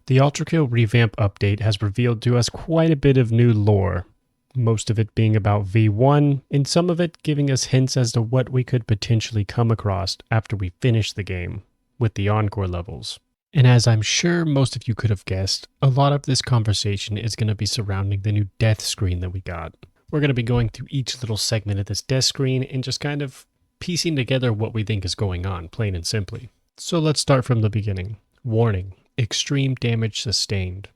The Ultrakill Revamp update has revealed to us quite a bit of new lore, most of it being about V1, and some of it giving us hints as to what we could potentially come across after we finish the game, with the Encore levels. And as I'm sure most of you could have guessed, a lot of this conversation is going to be surrounding the new death screen that we got. We're going to be going through each little segment of this death screen and just kind of piecing together what we think is going on, plain and simply. So let's start from the beginning. Warning. Extreme damage sustained.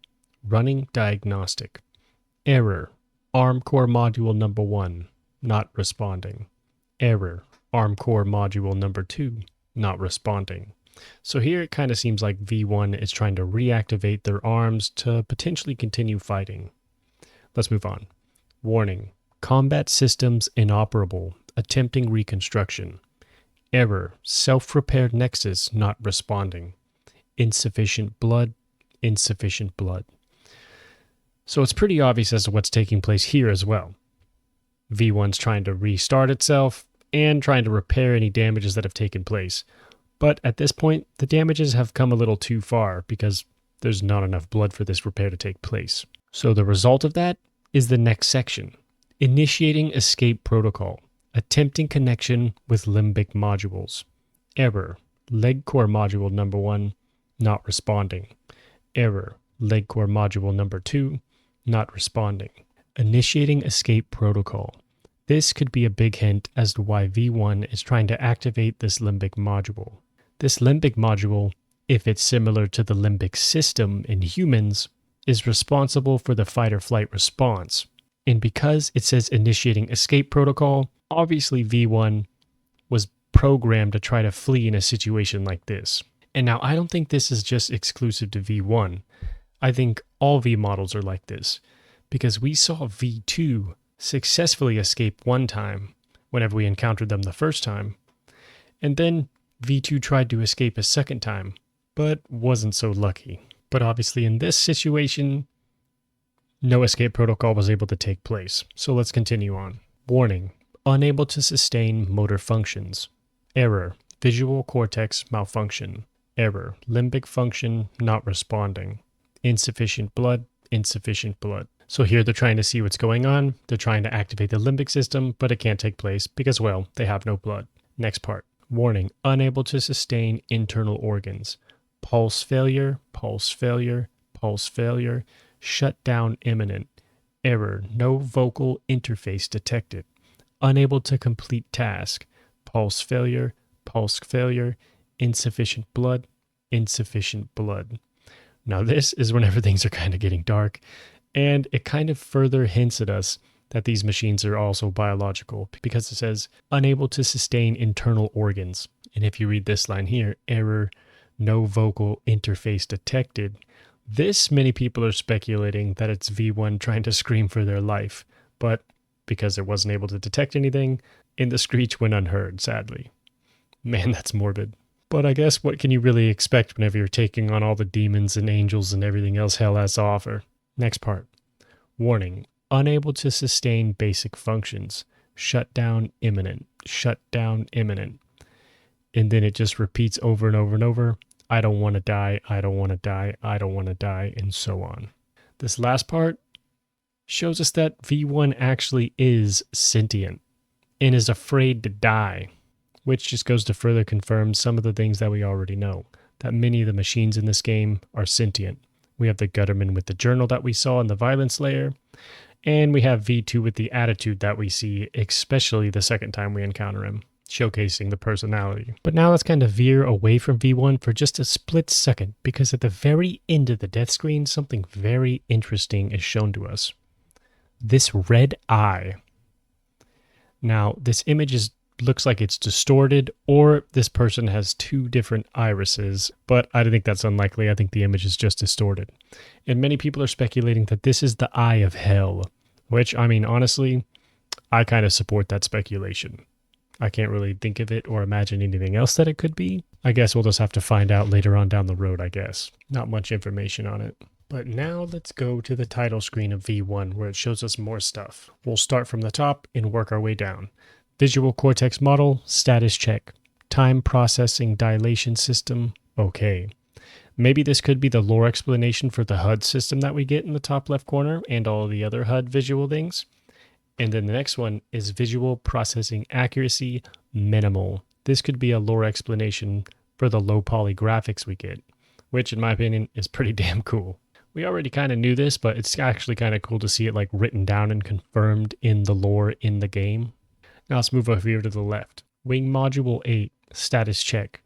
Running diagnostic. Error. ARM core module number 1, not responding. Error. ARM core module number 2, not responding. So here it kind of seems like V1 is trying to reactivate their arms to potentially continue fighting. Let's move on. Warning. Combat systems inoperable. Attempting reconstruction. Error. Self-repaired nexus not responding. Insufficient blood. Insufficient blood. So it's pretty obvious as to what's taking place here as well. V1's trying to restart itself and trying to repair any damages that have taken place. But at this point, the damages have come a little too far because there's not enough blood for this repair to take place. So the result of that is the next section. Initiating escape protocol. Attempting connection with limbic modules. Error. Leg core module number 1, not responding. Error. Leg core module number 2, not responding. Initiating escape protocol. This could be a big hint as to why V1 is trying to activate this limbic module. This limbic module, if it's similar to the limbic system in humans, is responsible for the fight or flight response. And because it says initiating escape protocol, obviously V1 was programmed to try to flee in a situation like this. And now I don't think this is just exclusive to V1. I think all V models are like this, because we saw V2 successfully escape one time whenever we encountered them the first time, and then V2 tried to escape a second time, but wasn't so lucky. But obviously in this situation, no escape protocol was able to take place, so let's continue on. Warning. Unable to sustain motor functions. Error. Visual cortex malfunction. Error. Limbic function not responding. Insufficient blood. Insufficient blood. So here they're trying to see what's going on. They're trying to activate the limbic system, but it can't take place because, well, they have no blood. Next part. Warning. Unable to sustain internal organs. Pulse failure. Pulse failure. Pulse failure. Shutdown imminent. Error. No vocal interface detected. Unable to complete task. Pulse failure. Pulse failure. Insufficient blood. Insufficient blood. Now this is whenever things are kind of getting dark, and it kind of further hints at us that these machines are also biological, because it says unable to sustain internal organs. And if you read this line here, error, no vocal interface detected, this many people are speculating that it's V1 trying to scream for their life, but because it wasn't able to detect anything, and the screech went unheard, sadly. Man, that's morbid. But I guess what can you really expect whenever you're taking on all the demons and angels and everything else hell has to offer? Next part. Warning. Unable to sustain basic functions. Shutdown imminent. Shutdown imminent. And then it just repeats over and over and over. I don't want to die. I don't want to die. I don't want to die. And so on. This last part shows us that V1 actually is sentient and is afraid to die, which just goes to further confirm some of the things that we already know, that many of the machines in this game are sentient. We have the Gutterman with the journal that we saw in the violence layer, and we have V2 with the attitude that we see, especially the second time we encounter him, showcasing the personality. But now let's kind of veer away from V1 for just a split second, because at the very end of the death screen, something very interesting is shown to us. This red eye. Now, this image looks like it's distorted, or this person has two different irises, but I think that's unlikely. I think the image is just distorted. And many people are speculating that this is the eye of hell, which, I mean, honestly, I kind of support that speculation. I can't really think of it or imagine anything else that it could be. I guess we'll just have to find out later on down the road, I guess. Not much information on it. But now let's go to the title screen of V1, where it shows us more stuff. We'll start from the top and work our way down. Visual cortex model, status check. Time processing dilation system, okay. Maybe this could be the lore explanation for the HUD system that we get in the top left corner and all the other HUD visual things. And then the next one is visual processing accuracy minimal. This could be a lore explanation for the low poly graphics we get, which in my opinion is pretty damn cool. We already kind of knew this, but it's actually kind of cool to see it like written down and confirmed in the lore in the game. Now let's move over here to the left. Wing Module 8, status check.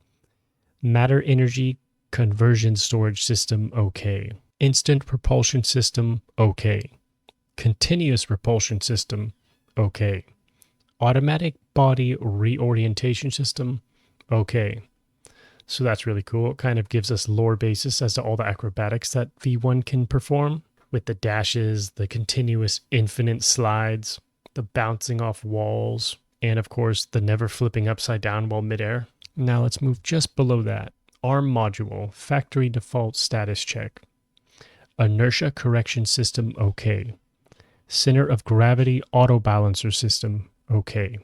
Matter Energy Conversion Storage System, okay. Instant Propulsion System, okay. Continuous Propulsion System, okay. Automatic Body Reorientation System, okay. So that's really cool. It kind of gives us lore basis as to all the acrobatics that V1 can perform, with the dashes, the continuous infinite slides, the bouncing off walls, and of course the never flipping upside down while midair. Now let's move just below that. ARM module, factory default status check. Inertia correction system, okay. Center of gravity auto balancer system, okay.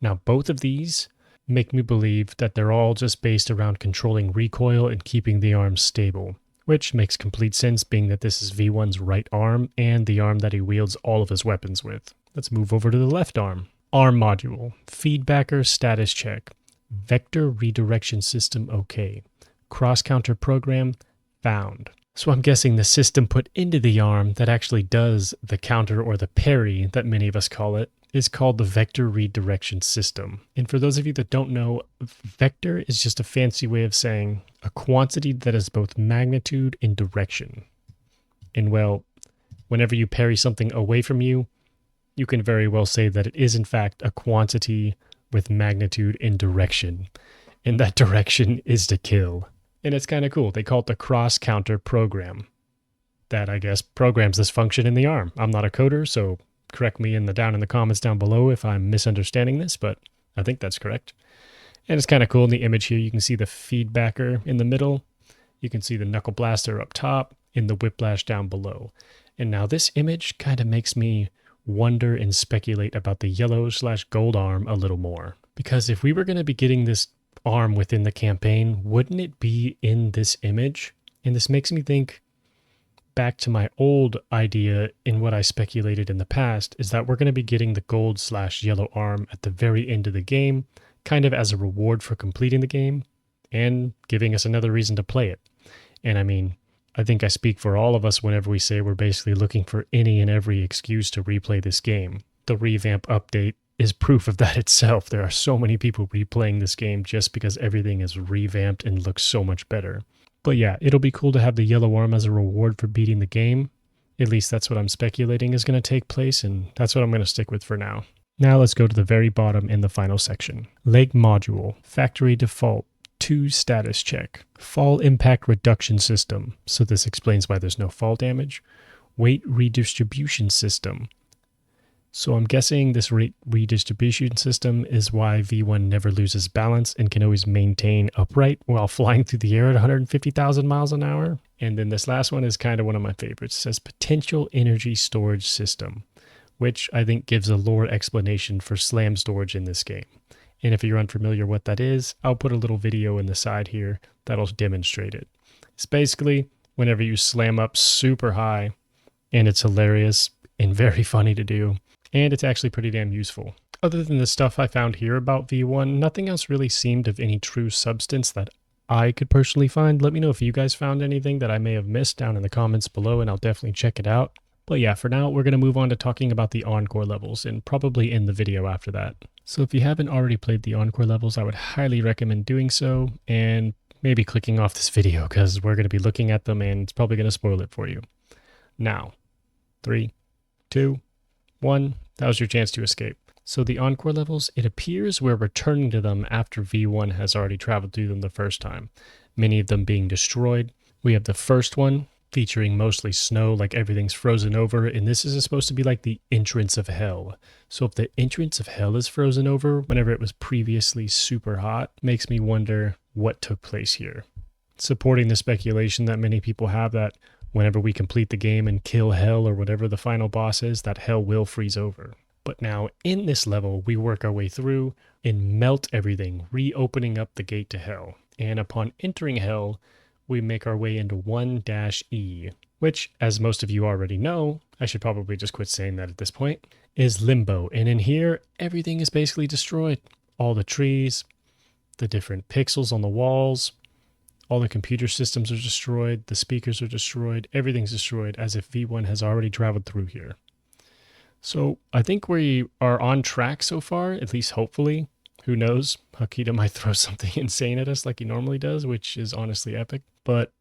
Now both of these make me believe that they're all just based around controlling recoil and keeping the arm stable, which makes complete sense being that this is V1's right arm and the arm that he wields all of his weapons with. Let's move over to the left arm. ARM module, feedbacker status check. Vector redirection system, okay. Cross counter program found. So I'm guessing the system put into the arm that actually does the counter or the parry that many of us call it is called the vector redirection system. And for those of you that don't know, vector is just a fancy way of saying a quantity that is both magnitude and direction. And well, whenever you parry something away from you, you can very well say that it is in fact a quantity with magnitude and direction. And that direction is to kill. And it's kind of cool. They call it the cross counter program. That, I guess, programs this function in the arm. I'm not a coder, so correct me in the comments down below if I'm misunderstanding this, but I think that's correct. And it's kind of cool in the image here. You can see the feedbacker in the middle. You can see the knuckle blaster up top and the whiplash down below. And now this image kind of makes me wonder and speculate about the yellow/gold arm a little more. Because if we were going to be getting this arm within the campaign, wouldn't it be in this image? And this makes me think back to my old idea in what I speculated in the past, is that we're going to be getting the gold/yellow arm at the very end of the game, kind of as a reward for completing the game and giving us another reason to play it. And I mean, I think I speak for all of us whenever we say we're basically looking for any and every excuse to replay this game. The Revamp update is proof of that itself. There are so many people replaying this game just because everything is revamped and looks so much better. But yeah, it'll be cool to have the yellow arm as a reward for beating the game. At least that's what I'm speculating is going to take place, and that's what I'm going to stick with for now. Now let's go to the very bottom in the final section. Leg module, factory default, 2 status check. Fall impact reduction system, so this explains why there's no fall damage. Weight redistribution system. So I'm guessing this rate redistribution system is why V1 never loses balance and can always maintain upright while flying through the air at 150,000 miles an hour. And then this last one is kind of one of my favorites. It says potential energy storage system, which I think gives a lore explanation for slam storage in this game. And if you're unfamiliar what that is, I'll put a little video in the side here that'll demonstrate it. It's basically whenever you slam up super high, and it's hilarious and very funny to do. And it's actually pretty damn useful. Other than the stuff I found here about V1, nothing else really seemed of any true substance that I could personally find. Let me know if you guys found anything that I may have missed down in the comments below, and I'll definitely check it out. But yeah, for now, we're going to move on to talking about the Encore levels, and probably end the video after that. So if you haven't already played the Encore levels, I would highly recommend doing so, and maybe clicking off this video, because we're going to be looking at them, and it's probably going to spoil it for you. Now, 3, 2, 1, that was your chance to escape. So the Encore levels, it appears we're returning to them after V1 has already traveled through them the first time, many of them being destroyed. We have the first one, featuring mostly snow, like everything's frozen over, and this is supposed to be like the entrance of hell. So if the entrance of hell is frozen over whenever it was previously super hot, makes me wonder what took place here. Supporting the speculation that many people have that whenever we complete the game and kill hell or whatever the final boss is, that hell will freeze over. But now in this level, we work our way through and melt everything, reopening up the gate to hell. And upon entering hell, we make our way into 1-E, which, as most of you already know, I should probably just quit saying that at this point, is Limbo. And in here, everything is basically destroyed. All the trees, the different pixels on the walls, all the computer systems are destroyed, the speakers are destroyed, everything's destroyed as if V1 has already traveled through here. So I think we are on track so far, at least hopefully. Who knows? Hakita might throw something insane at us like he normally does, which is honestly epic. But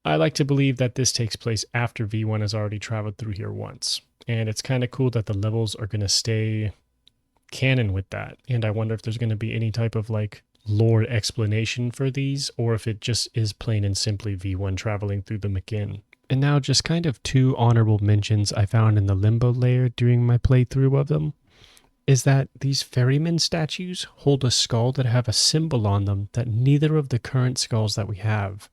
I like to believe that this takes place after V1 has already traveled through here once. And it's kind of cool that the levels are going to stay canon with that. And I wonder if there's going to be any type of like lore explanation for these, or if it just is plain and simply V1 traveling through the McGinn. And now just kind of two honorable mentions I found in the Limbo layer during my playthrough of them is that these ferryman statues hold a skull that have a symbol on them that neither of the current skulls that we have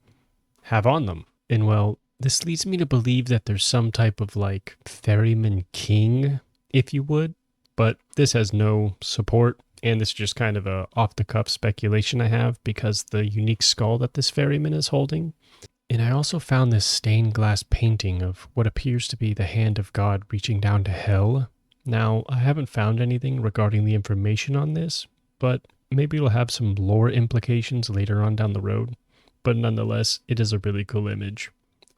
on them. And well, this leads me to believe that there's some type of like ferryman king, if you would, but this has no support. And this is just kind of a off-the-cuff speculation I have because the unique skull that this ferryman is holding. And I also found this stained glass painting of what appears to be the hand of God reaching down to hell. Now, I haven't found anything regarding the information on this, but maybe it'll have some lore implications later on down the road. But nonetheless, it is a really cool image.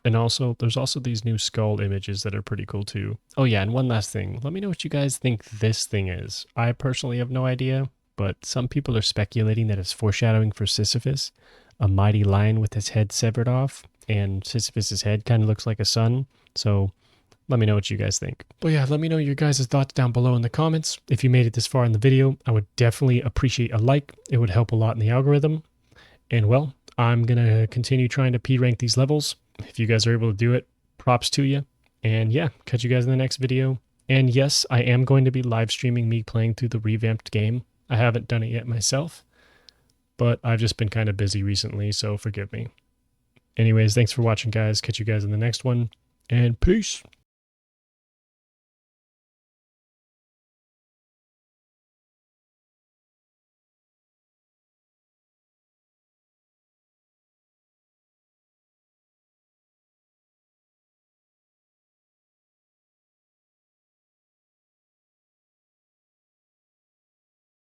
And also, there's also these new skull images that are pretty cool too. Oh yeah, and one last thing. Let me know what you guys think this thing is. I personally have no idea, but some people are speculating that it's foreshadowing for Sisyphus, a mighty lion with his head severed off, and Sisyphus's head kind of looks like a sun. So let me know what you guys think. But yeah, let me know your guys' thoughts down below in the comments. If you made it this far in the video, I would definitely appreciate a like. It would help a lot in the algorithm. And well, I'm going to continue trying to P-rank these levels. If you guys are able to do it, props to you. And yeah, catch you guys in the next video. And yes, I am going to be live streaming me playing through the revamped game. I haven't done it yet myself, but I've just been kind of busy recently, so forgive me. Anyways, thanks for watching, guys. Catch you guys in the next one, and peace.